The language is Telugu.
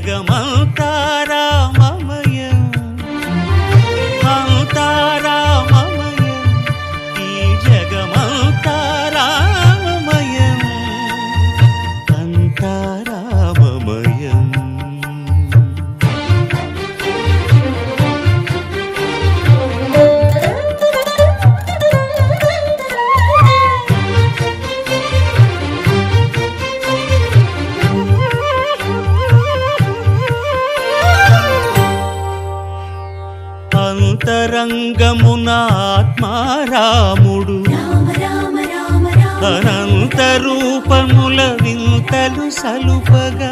జగమంతా రామమయం అంతా రామమయం ఈ జగమంతా రామమయం అంతా రామమయం అంతరంగమున ఆత్మారాముడు అనంత రూపముల వింతలు సలుపగా